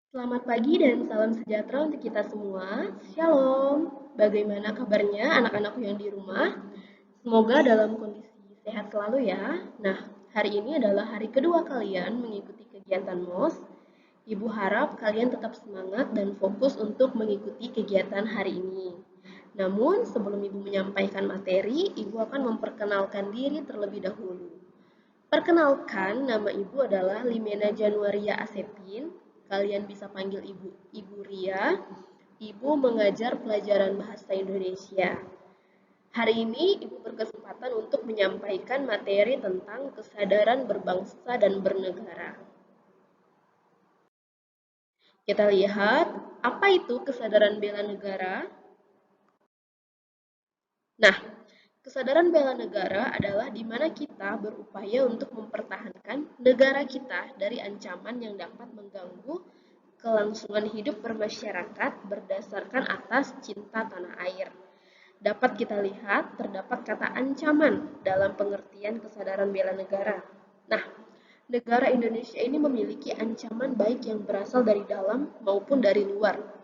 Selamat pagi dan salam sejahtera untuk kita semua. Shalom. Bagaimana kabarnya anak-anakku yang di rumah? Semoga dalam kondisi sehat selalu ya. Nah, hari ini adalah hari kedua kalian mengikuti kegiatan MOS. Ibu harap kalian tetap semangat dan fokus untuk mengikuti kegiatan hari ini. Namun, sebelum Ibu menyampaikan materi, Ibu akan memperkenalkan diri terlebih dahulu. Perkenalkan, nama Ibu adalah Limena Januaria Asepin. Kalian bisa panggil Ibu Ria. Ibu mengajar pelajaran bahasa Indonesia. Hari ini Ibu berkesempatan untuk menyampaikan materi tentang kesadaran berbangsa dan bernegara. Kita lihat, apa itu kesadaran bela negara? Nah, kesadaran bela negara adalah di mana kita berupaya untuk mempertahankan negara kita dari ancaman yang dapat mengganggu kelangsungan hidup bermasyarakat berdasarkan atas cinta tanah air. Dapat kita lihat terdapat kata ancaman dalam pengertian kesadaran bela negara. Nah, negara Indonesia ini memiliki ancaman baik yang berasal dari dalam maupun dari luar.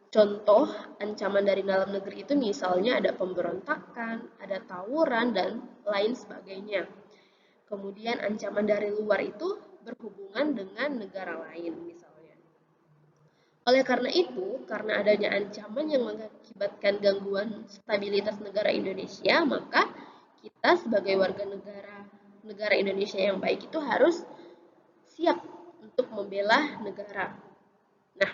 Contoh ancaman dari dalam negeri itu misalnya ada pemberontakan, ada tawuran, dan lain sebagainya. Kemudian ancaman dari luar itu berhubungan dengan negara lain misalnya. Oleh karena itu, karena adanya ancaman yang mengakibatkan gangguan stabilitas negara Indonesia, maka kita sebagai warga negara Indonesia yang baik itu harus siap untuk membela negara. Nah,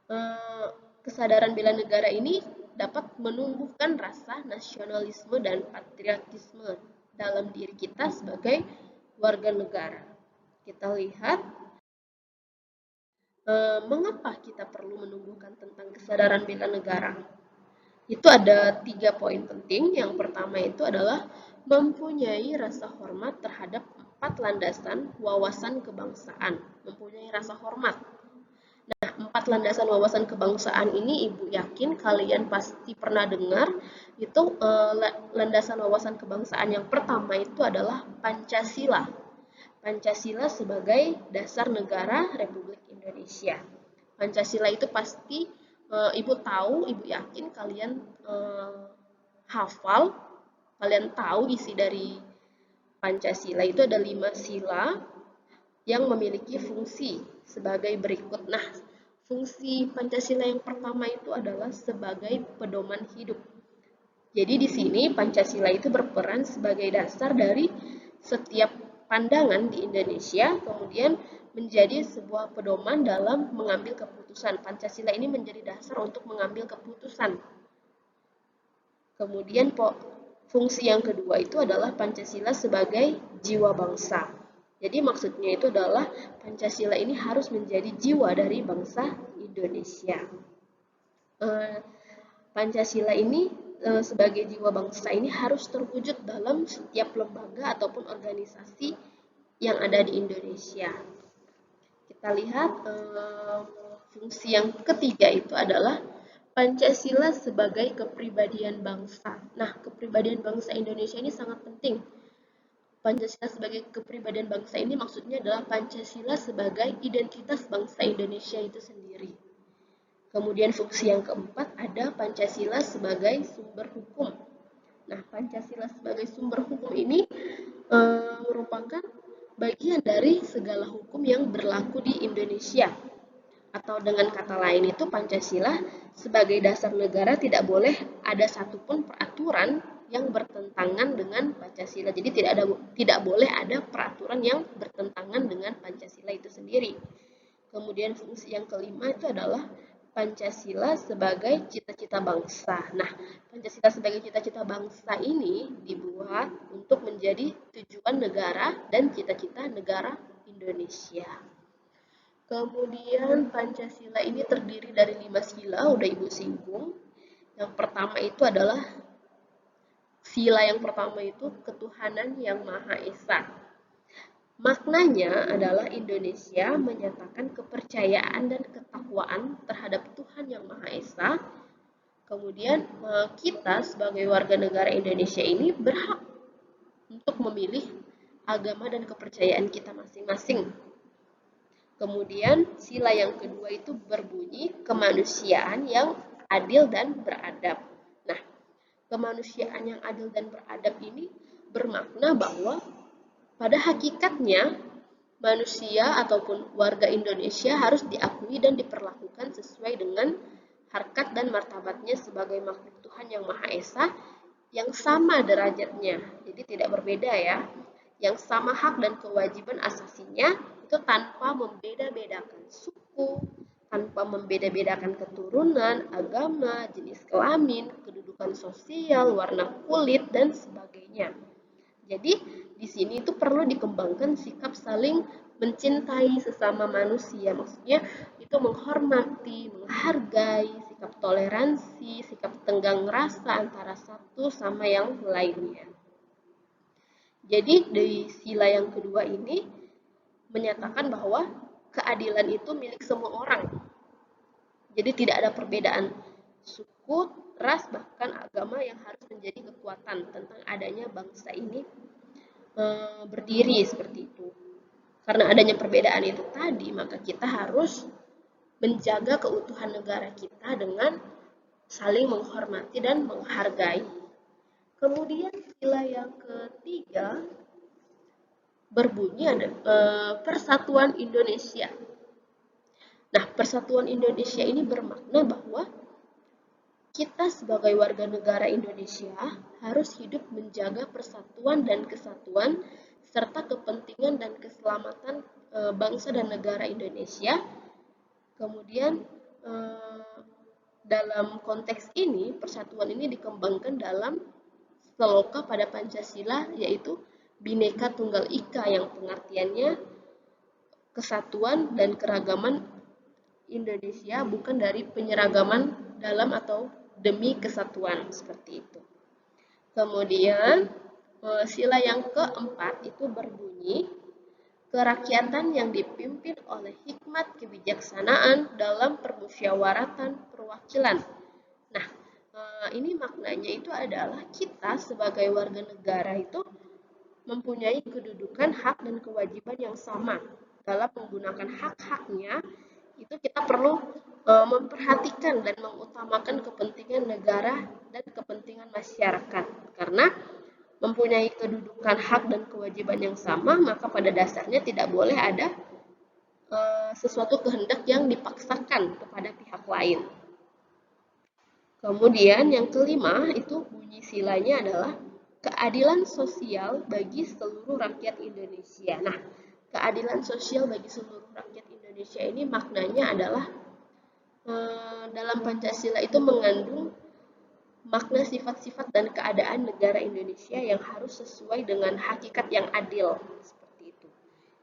eh, kesadaran bela negara ini dapat menumbuhkan rasa nasionalisme dan patriotisme dalam diri kita sebagai warga negara. Kita lihat mengapa kita perlu menumbuhkan tentang kesadaran bela negara. Itu ada 3 poin penting. Yang pertama itu adalah mempunyai rasa hormat terhadap 4 landasan wawasan kebangsaan. Mempunyai rasa hormat. Nah, 4 landasan wawasan kebangsaan ini Ibu yakin kalian pasti pernah dengar. Itu landasan wawasan kebangsaan yang pertama itu adalah Pancasila. Pancasila sebagai dasar negara Republik Indonesia. Pancasila itu pasti Ibu tahu, Ibu yakin kalian hafal, kalian tahu isi dari Pancasila itu ada 5 sila yang memiliki fungsi sebagai berikut. Nah, fungsi Pancasila yang pertama itu adalah sebagai pedoman hidup. Jadi di sini Pancasila itu berperan sebagai dasar dari setiap pandangan di Indonesia, kemudian menjadi sebuah pedoman dalam mengambil keputusan. Pancasila ini menjadi dasar untuk mengambil keputusan. Kemudian fungsi yang kedua itu adalah Pancasila sebagai jiwa bangsa. Jadi maksudnya itu adalah Pancasila ini harus menjadi jiwa dari bangsa Indonesia. Pancasila ini sebagai jiwa bangsa ini harus terwujud dalam setiap lembaga ataupun organisasi yang ada di Indonesia. Kita lihat fungsi yang ketiga itu adalah Pancasila sebagai kepribadian bangsa. Nah, kepribadian bangsa Indonesia ini sangat penting. Pancasila sebagai kepribadian bangsa ini maksudnya adalah Pancasila sebagai identitas bangsa Indonesia itu sendiri. Kemudian fungsi yang keempat ada Pancasila sebagai sumber hukum. Nah, Pancasila sebagai sumber hukum ini merupakan bagian dari segala hukum yang berlaku di Indonesia. Atau dengan kata lain itu Pancasila sebagai dasar negara tidak boleh ada satupun peraturan yang bertentangan dengan Pancasila. Jadi tidak boleh ada peraturan yang bertentangan dengan Pancasila itu sendiri. Kemudian fungsi yang kelima itu adalah Pancasila sebagai cita-cita bangsa. Nah, Pancasila sebagai cita-cita bangsa ini dibuat untuk menjadi tujuan negara dan cita-cita negara Indonesia. Kemudian Pancasila ini terdiri dari 5 sila, udah Ibu singgung. Yang pertama itu adalah sila yang pertama itu ketuhanan yang Maha Esa. Maknanya adalah Indonesia menyatakan kepercayaan dan ketakwaan terhadap Tuhan yang Maha Esa. Kemudian kita sebagai warga negara Indonesia ini berhak untuk memilih agama dan kepercayaan kita masing-masing. Kemudian sila yang kedua itu berbunyi kemanusiaan yang adil dan beradab. Nah, kemanusiaan yang adil dan beradab ini bermakna bahwa pada hakikatnya manusia ataupun warga Indonesia harus diakui dan diperlakukan sesuai dengan harkat dan martabatnya sebagai makhluk Tuhan yang Maha Esa yang sama derajatnya. Jadi tidak berbeda ya. Yang sama hak dan kewajiban asasinya itu tanpa membeda-bedakan suku, tanpa membeda-bedakan keturunan, agama, jenis kelamin, kedudukan sosial, warna kulit, dan sebagainya. Jadi di sini itu perlu dikembangkan sikap saling mencintai sesama manusia. Maksudnya itu menghormati, menghargai, sikap toleransi, sikap tenggang rasa antara satu sama yang lainnya. Jadi di sila yang kedua ini menyatakan bahwa keadilan itu milik semua orang. Jadi tidak ada perbedaan suku, ras, bahkan agama yang harus menjadi kekuatan tentang adanya bangsa ini berdiri seperti itu. Karena adanya perbedaan itu tadi, maka kita harus menjaga keutuhan negara kita dengan saling menghormati dan menghargai. Kemudian sila yang ketiga berbunyi ada Persatuan Indonesia. Nah, Persatuan Indonesia ini bermakna bahwa kita sebagai warga negara Indonesia harus hidup menjaga persatuan dan kesatuan serta kepentingan dan keselamatan bangsa dan negara Indonesia. Kemudian dalam konteks ini, persatuan ini dikembangkan dalam seloka pada Pancasila, yaitu Bhinneka Tunggal Ika, yang pengertiannya kesatuan dan keragaman Indonesia, bukan dari penyeragaman dalam atau demi kesatuan, seperti itu. Kemudian sila yang keempat itu berbunyi kerakyatan yang dipimpin oleh hikmat kebijaksanaan dalam permusyawaratan perwakilan. Nah, ini maknanya itu adalah kita sebagai warga negara itu mempunyai kedudukan hak dan kewajiban yang sama. Dalam menggunakan hak-haknya, itu kita perlu memperhatikan dan mengutamakan kepentingan negara dan kepentingan masyarakat. Karena mempunyai kedudukan hak dan kewajiban yang sama, maka pada dasarnya tidak boleh ada sesuatu kehendak yang dipaksakan kepada pihak lain. Kemudian yang kelima itu bunyi silanya adalah keadilan sosial bagi seluruh rakyat Indonesia. Nah, keadilan sosial bagi seluruh rakyat Indonesia ini maknanya adalah dalam Pancasila itu mengandung makna sifat-sifat dan keadaan negara Indonesia yang harus sesuai dengan hakikat yang adil, seperti itu.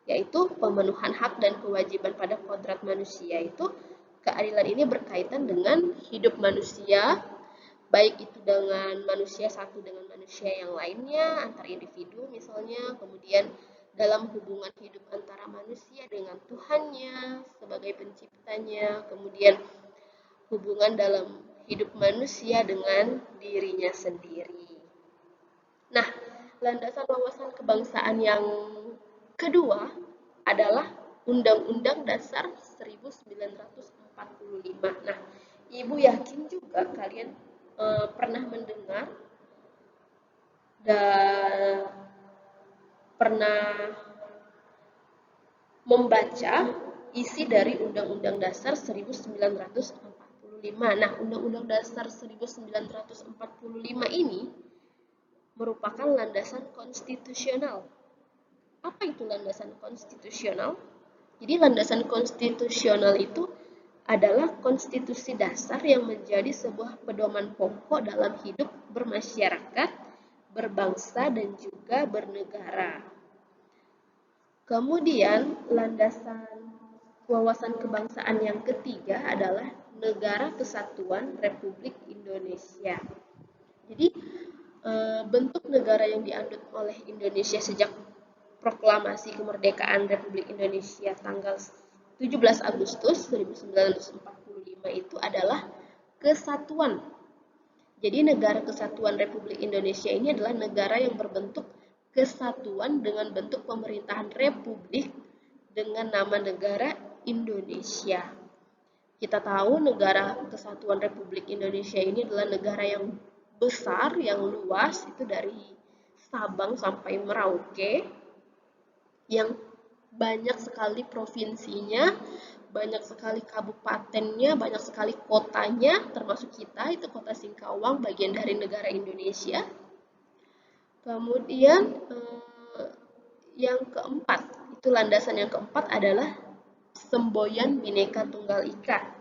Yaitu pemenuhan hak dan kewajiban pada kodrat manusia. Itu keadilan ini berkaitan dengan hidup manusia, baik itu dengan manusia satu dengan manusia yang lainnya, antar individu misalnya, kemudian dalam hubungan hidup antara manusia dengan Tuhannya sebagai penciptanya, kemudian hubungan dalam hidup manusia dengan dirinya sendiri. Nah, landasan wawasan kebangsaan yang kedua adalah Undang-Undang Dasar 1945. Nah, Ibu yakin juga kalian pernah mendengar dan pernah membaca isi dari Undang-Undang Dasar 1945. Nah, Undang-Undang Dasar 1945 ini merupakan landasan konstitusional. Apa itu landasan konstitusional? Jadi landasan konstitusional itu adalah konstitusi dasar yang menjadi sebuah pedoman pokok dalam hidup bermasyarakat, berbangsa, dan juga bernegara. Kemudian landasan wawasan kebangsaan yang ketiga adalah Negara Kesatuan Republik Indonesia. Jadi bentuk negara yang dianut oleh Indonesia sejak proklamasi kemerdekaan Republik Indonesia tanggal 17 Agustus 1945 itu adalah kesatuan. Jadi negara Kesatuan Republik Indonesia ini adalah negara yang berbentuk kesatuan dengan bentuk pemerintahan republik dengan nama negara Indonesia. Kita tahu negara Kesatuan Republik Indonesia ini adalah negara yang besar, yang luas, itu dari Sabang sampai Merauke, yang banyak sekali provinsinya, banyak sekali kabupatennya, banyak sekali kotanya, termasuk kita, itu kota Singkawang, bagian dari negara Indonesia. Kemudian yang keempat, itu landasan yang keempat adalah semboyan Bhinneka Tunggal Ika.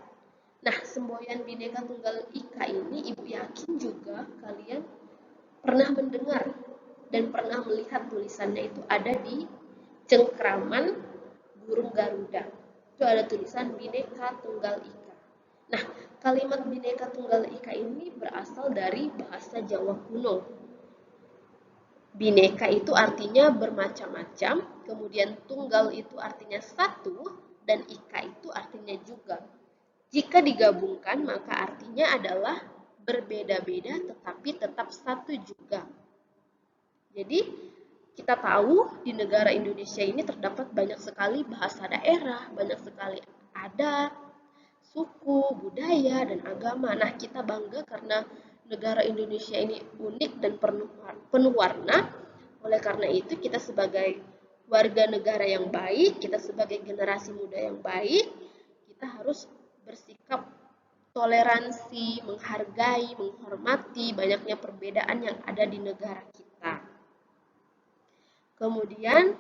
Nah, semboyan Bhinneka Tunggal Ika ini Ibu yakin juga kalian pernah mendengar dan pernah melihat tulisannya itu ada di cengkraman burung Garuda. Itu ada tulisan Bhinneka Tunggal Ika. Nah, kalimat Bhinneka Tunggal Ika ini berasal dari bahasa Jawa kuno. Bhinneka itu artinya bermacam-macam, kemudian tunggal itu artinya satu, dan ika itu artinya juga. Jika digabungkan, maka artinya adalah berbeda-beda tetapi tetap satu juga. Jadi, kita tahu di negara Indonesia ini terdapat banyak sekali bahasa daerah, banyak sekali adat, suku, budaya, dan agama. Nah, kita bangga karena negara Indonesia ini unik dan penuh warna. Oleh karena itu, kita sebagai warga negara yang baik, kita sebagai generasi muda yang baik, kita harus bersikap toleransi, menghargai, menghormati banyaknya perbedaan yang ada di negara kita. Kemudian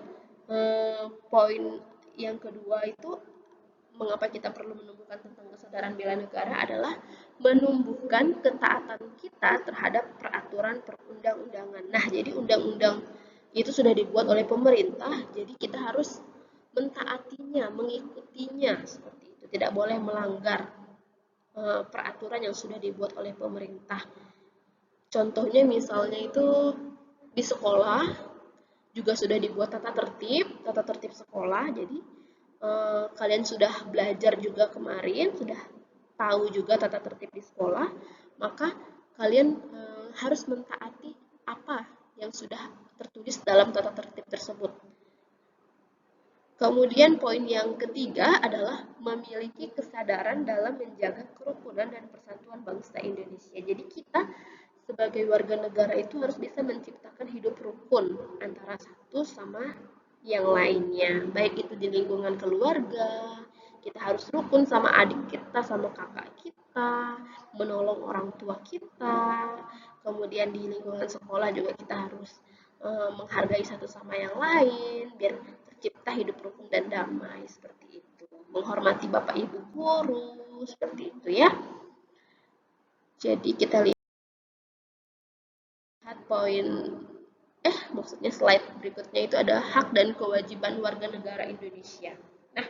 poin yang kedua itu mengapa kita perlu menumbuhkan tentang kesadaran bela negara adalah menumbuhkan ketaatan kita terhadap peraturan perundang-undangan. Nah, jadi undang-undang itu sudah dibuat oleh pemerintah, jadi kita harus mentaatinya, mengikutinya seperti itu. Tidak boleh melanggar peraturan yang sudah dibuat oleh pemerintah. Contohnya misalnya itu di sekolah juga sudah dibuat tata tertib sekolah. Jadi kalian sudah belajar juga kemarin, sudah tahu juga tata tertib di sekolah, maka kalian harus mentaati apa yang sudah tertulis dalam tata tertib tersebut. Kemudian poin yang ketiga adalah memiliki kesadaran dalam menjaga kerukunan dan persatuan bangsa Indonesia. Jadi kita sebagai warga negara itu harus bisa menciptakan hidup rukun antara satu sama yang lainnya. Baik itu di lingkungan keluarga, kita harus rukun sama adik kita, sama kakak kita, menolong orang tua kita. Kemudian di lingkungan sekolah juga kita harus menghargai satu sama yang lain, biar tercipta hidup rukun dan damai seperti itu. Menghormati bapak ibu guru seperti itu ya. Jadi kita lihat maksudnya slide berikutnya itu ada hak dan kewajiban warga negara Indonesia. Nah,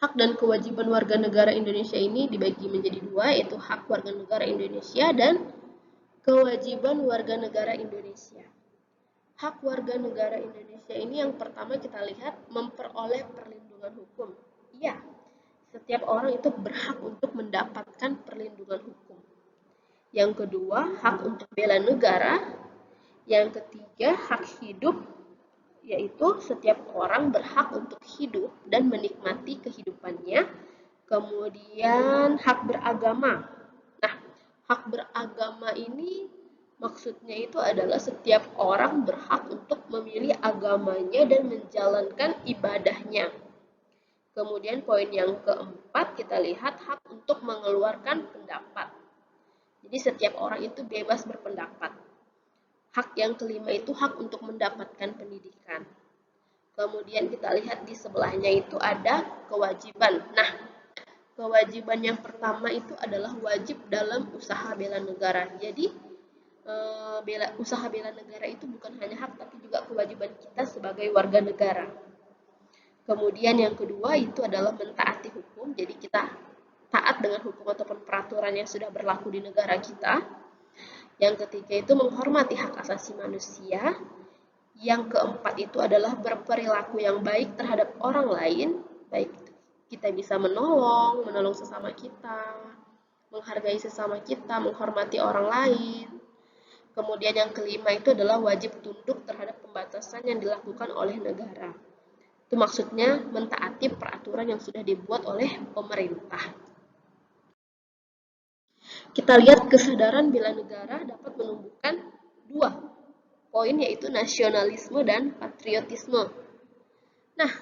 hak dan kewajiban warga negara Indonesia ini dibagi menjadi dua, yaitu hak warga negara Indonesia dan kewajiban warga negara Indonesia. Hak warga negara Indonesia ini yang pertama kita lihat memperoleh perlindungan hukum. Iya, setiap orang itu berhak untuk mendapatkan perlindungan hukum. Yang kedua, hak untuk bela negara. Yang ketiga, hak hidup, yaitu setiap orang berhak untuk hidup dan menikmati kehidupannya. Kemudian, hak beragama. Nah, hak beragama ini maksudnya itu adalah setiap orang berhak untuk memilih agamanya dan menjalankan ibadahnya. Kemudian poin yang keempat kita lihat hak untuk mengeluarkan pendapat. Jadi setiap orang itu bebas berpendapat. Hak yang kelima itu hak untuk mendapatkan pendidikan. Kemudian kita lihat di sebelahnya itu ada kewajiban. Nah, kewajiban yang pertama itu adalah wajib dalam usaha bela negara. Jadi usaha bela negara itu bukan hanya hak tapi juga kewajiban kita sebagai warga negara. Kemudian yang kedua itu adalah mentaati hukum. Jadi kita taat dengan hukum ataupun peraturan yang sudah berlaku di negara kita. Yang ketiga itu menghormati hak asasi manusia. Yang keempat itu adalah berperilaku yang baik terhadap orang lain, baik kita bisa menolong sesama kita, menghargai sesama kita, menghormati orang lain. Kemudian yang kelima itu adalah wajib tunduk terhadap pembatasan yang dilakukan oleh negara. Itu maksudnya mentaati peraturan yang sudah dibuat oleh pemerintah. Kita lihat kesadaran bela negara dapat menumbuhkan dua poin, yaitu nasionalisme dan patriotisme. Nah,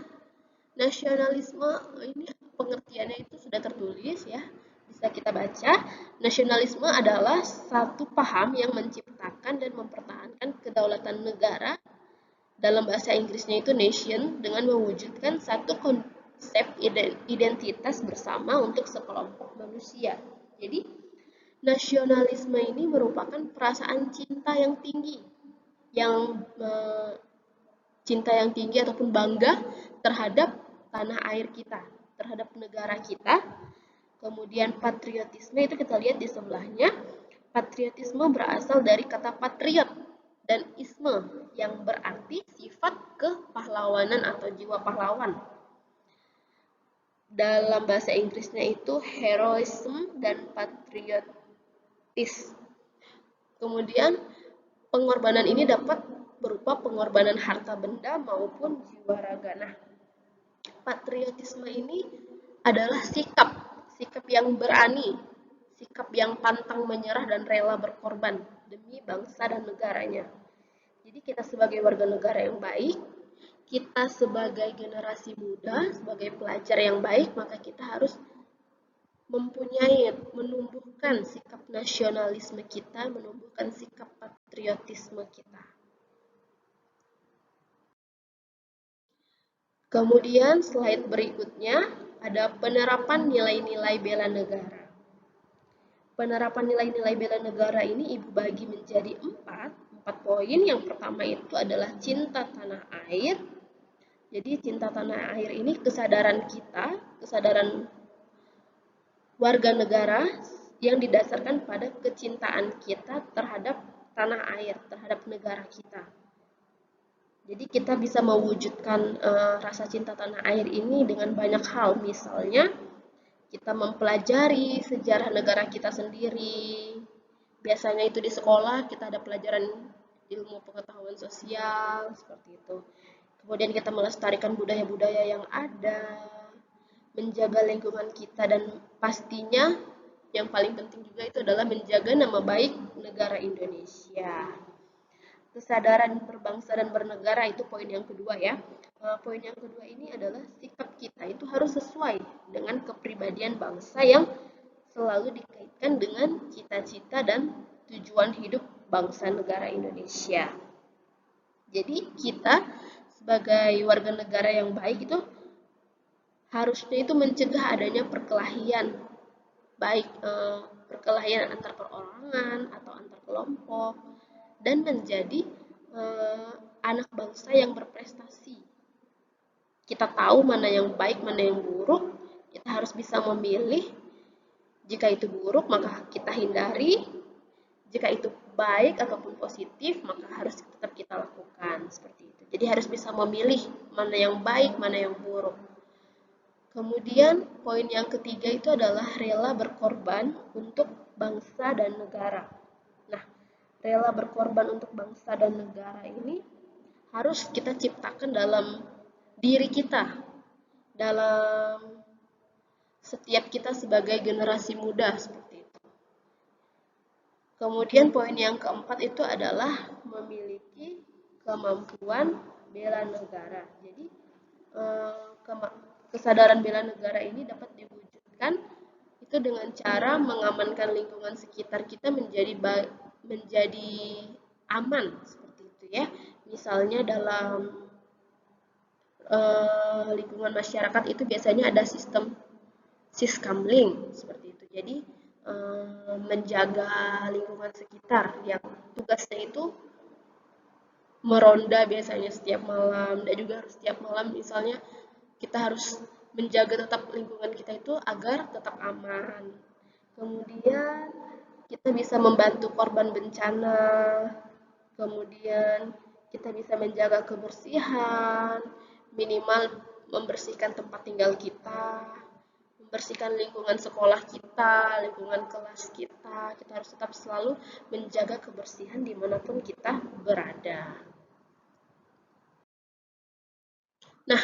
nasionalisme ini pengertiannya itu sudah tertulis ya, bisa kita baca. Nasionalisme adalah satu paham yang menciptakan dan mempertahankan kedaulatan negara, dalam bahasa Inggrisnya itu nation, dengan mewujudkan satu konsep identitas bersama untuk sekelompok manusia. Jadi, nasionalisme ini merupakan perasaan cinta yang tinggi, yang cinta yang tinggi ataupun bangga terhadap tanah air kita, terhadap negara kita. Kemudian patriotisme itu kita lihat di sebelahnya. Patriotisme berasal dari kata patriot dan isme yang berarti sifat kepahlawanan atau jiwa pahlawan. Dalam bahasa Inggrisnya itu heroism dan patriotis. Kemudian pengorbanan ini dapat berupa pengorbanan harta benda maupun jiwa raga. Nah, patriotisme ini adalah sikap yang berani, sikap yang pantang menyerah dan rela berkorban demi bangsa dan negaranya. Jadi kita sebagai warga negara yang baik, kita sebagai generasi muda, sebagai pelajar yang baik, maka kita harus menumbuhkan sikap nasionalisme kita, menumbuhkan sikap patriotisme kita. Kemudian slide berikutnya ada penerapan nilai-nilai bela negara. Penerapan nilai-nilai bela negara ini Ibu bagi menjadi empat poin. Yang pertama itu adalah cinta tanah air. Jadi cinta tanah air ini kesadaran kita, kesadaran warga negara yang didasarkan pada kecintaan kita terhadap tanah air, terhadap negara kita. Jadi kita bisa mewujudkan rasa cinta tanah air ini dengan banyak hal. Misalnya kita mempelajari sejarah negara kita sendiri. Biasanya itu di sekolah kita ada pelajaran ilmu pengetahuan sosial seperti itu. Kemudian kita melestarikan budaya-budaya yang ada, menjaga lingkungan kita, dan pastinya yang paling penting juga itu adalah menjaga nama baik negara Indonesia. Kesadaran berbangsa dan bernegara itu poin yang kedua ya. Poin yang kedua ini adalah sikap kita itu harus sesuai dengan kepribadian bangsa yang selalu dikaitkan dengan cita-cita dan tujuan hidup bangsa negara Indonesia. Jadi kita sebagai warga negara yang baik itu harusnya itu mencegah adanya perkelahian, baik perkelahian antar perorangan atau antar kelompok, dan menjadi anak bangsa yang berprestasi. Kita tahu mana yang baik, mana yang buruk, kita harus bisa memilih. Jika itu buruk, maka kita hindari. Jika itu baik ataupun positif, maka harus tetap kita lakukan seperti itu. Jadi harus bisa memilih mana yang baik, mana yang buruk. Kemudian poin yang ketiga itu adalah rela berkorban untuk bangsa dan negara. Nah, rela berkorban untuk bangsa dan negara ini harus kita ciptakan dalam diri kita, dalam setiap kita sebagai generasi muda seperti itu. Kemudian poin yang keempat itu adalah memiliki kemampuan bela negara. Jadi kesadaran bela negara ini dapat diwujudkan itu dengan cara mengamankan lingkungan sekitar kita menjadi aman seperti itu ya. Misalnya dalam lingkungan masyarakat itu biasanya ada sistem siskamling seperti itu. Jadi menjaga lingkungan sekitar yang tugasnya itu meronda biasanya setiap malam, dan juga harus setiap malam misalnya kita harus menjaga tetap lingkungan kita itu agar tetap aman. Kemudian kita bisa membantu korban bencana, kemudian kita bisa menjaga kebersihan, minimal membersihkan tempat tinggal kita, membersihkan lingkungan sekolah kita, lingkungan kelas kita. Kita harus tetap selalu menjaga kebersihan dimanapun kita berada. Nah,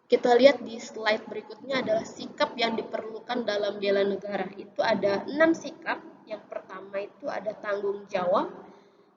Kita lihat di slide berikutnya adalah sikap yang diperlukan dalam bela negara. Itu ada 6 sikap. Yang pertama itu ada tanggung jawab.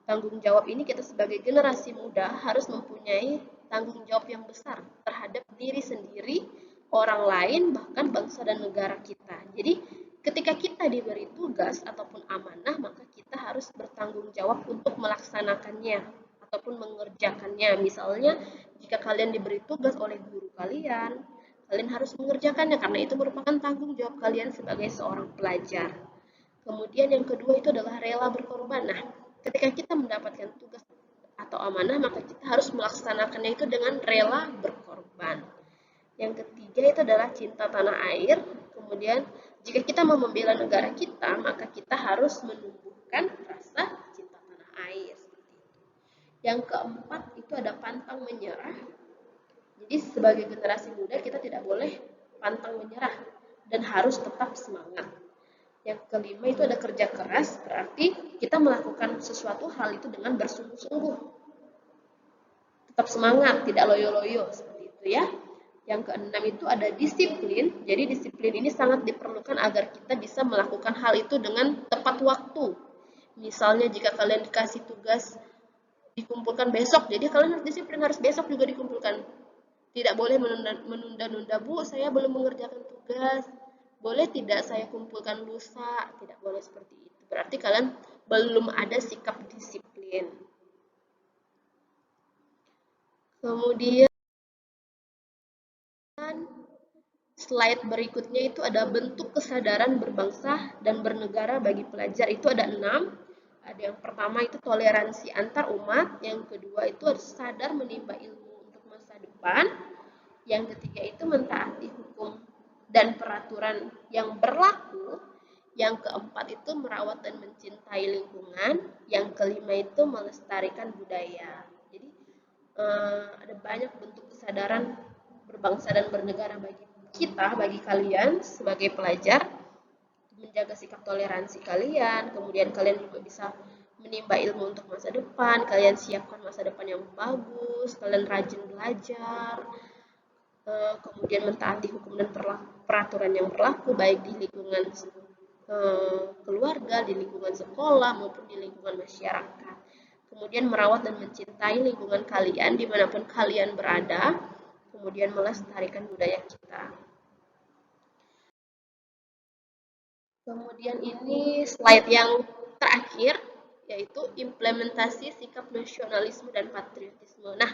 Tanggung jawab ini kita sebagai generasi muda harus mempunyai tanggung jawab yang besar terhadap diri sendiri, orang lain, bahkan bangsa dan negara kita. Jadi ketika kita diberi tugas ataupun amanah, maka kita harus bertanggung jawab untuk melaksanakannya ataupun mengerjakannya. Misalnya, jika kalian diberi tugas oleh guru kalian, kalian harus mengerjakannya karena itu merupakan tanggung jawab kalian sebagai seorang pelajar. Kemudian yang kedua itu adalah rela berkorban. Nah, ketika kita mendapatkan tugas atau amanah, maka kita harus melaksanakannya itu dengan rela berkorban. Yang ketiga itu adalah cinta tanah air. Kemudian, jika kita mau membela negara kita, maka kita harus menumbuhkan rasa cinta tanah air. Yang keempat itu ada pantang menyerah. Jadi sebagai generasi muda kita tidak boleh pantang menyerah dan harus tetap semangat. Yang kelima itu ada kerja keras, berarti kita melakukan sesuatu hal itu dengan bersungguh-sungguh. Tetap semangat, tidak loyo-loyo, seperti itu ya. Yang keenam itu ada disiplin, jadi disiplin ini sangat diperlukan agar kita bisa melakukan hal itu dengan tepat waktu. Misalnya jika kalian dikasih tugas dikumpulkan besok, jadi kalian harus disiplin, harus besok juga dikumpulkan. Tidak boleh menunda-nunda, Bu, saya belum mengerjakan tugas. Boleh tidak saya kumpulkan lusa? Tidak boleh seperti itu. Berarti kalian belum ada sikap disiplin. Kemudian slide berikutnya itu ada bentuk kesadaran berbangsa dan bernegara bagi pelajar. Itu ada 6. Ada yang pertama itu toleransi antar umat. Yang kedua itu harus sadar menimba ilmu untuk masa depan. Yang ketiga itu mentaati hukum dan peraturan yang berlaku. Yang keempat itu merawat dan mencintai lingkungan. Yang kelima itu melestarikan budaya. Jadi ada banyak bentuk kesadaran berbangsa dan bernegara bagi kita, bagi kalian sebagai pelajar, menjaga sikap toleransi kalian. Kemudian kalian juga bisa menimba ilmu untuk masa depan. Kalian siapkan masa depan yang bagus. Kalian rajin belajar. Kemudian mentaati hukum dan peraturan yang berlaku baik di lingkungan keluarga, di lingkungan sekolah maupun di lingkungan masyarakat. Kemudian merawat dan mencintai lingkungan kalian dimanapun kalian berada. Kemudian melestarikan budaya kita. Kemudian ini slide yang terakhir yaitu implementasi sikap nasionalisme dan patriotisme. Nah,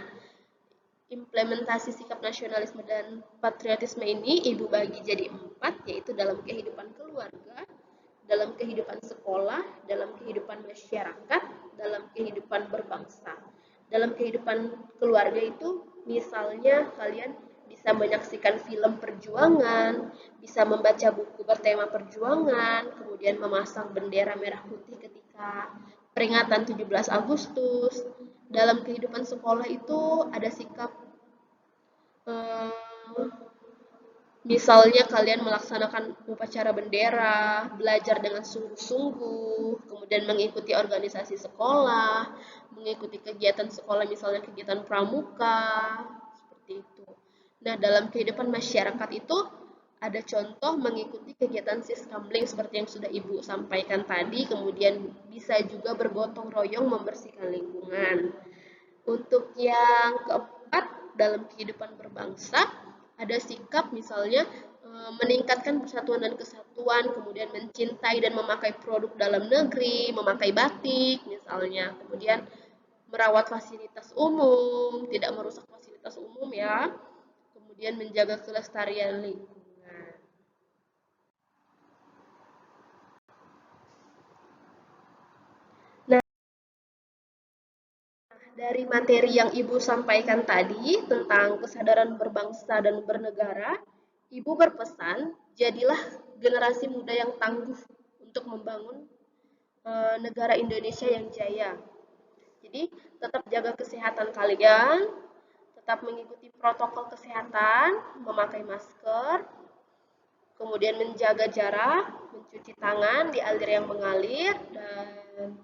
implementasi sikap nasionalisme dan patriotisme ini Ibu bagi jadi 4, yaitu dalam kehidupan keluarga, dalam kehidupan sekolah, dalam kehidupan masyarakat, dalam kehidupan berbangsa. Dalam kehidupan keluarga itu misalnya kalian bisa menyaksikan film perjuangan, bisa membaca buku bertema perjuangan, kemudian memasang bendera merah putih ketika peringatan 17 Agustus. Dalam kehidupan sekolah itu ada sikap misalnya kalian melaksanakan upacara bendera, belajar dengan sungguh-sungguh, kemudian mengikuti organisasi sekolah, mengikuti kegiatan sekolah misalnya kegiatan pramuka, seperti itu. Nah, dalam kehidupan masyarakat itu ada contoh mengikuti kegiatan siskamling seperti yang sudah Ibu sampaikan tadi, kemudian bisa juga bergotong royong membersihkan lingkungan. Untuk yang keempat, dalam kehidupan berbangsa, ada sikap misalnya meningkatkan persatuan dan kesatuan, kemudian mencintai dan memakai produk dalam negeri, memakai batik misalnya, kemudian merawat fasilitas umum, tidak merusak fasilitas umum ya, kemudian menjaga kelestarian lingkungan. Nah, dari materi yang Ibu sampaikan tadi tentang kesadaran berbangsa dan bernegara, Ibu berpesan, jadilah generasi muda yang tangguh untuk membangun negara Indonesia yang jaya. Jadi, tetap jaga kesehatan kalian, tetap mengikuti protokol kesehatan, memakai masker, kemudian menjaga jarak, mencuci tangan di air yang mengalir, dan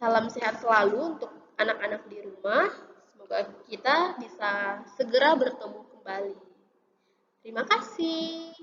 salam sehat selalu untuk anak-anak di rumah. Semoga kita bisa segera bertemu kembali. Terima kasih.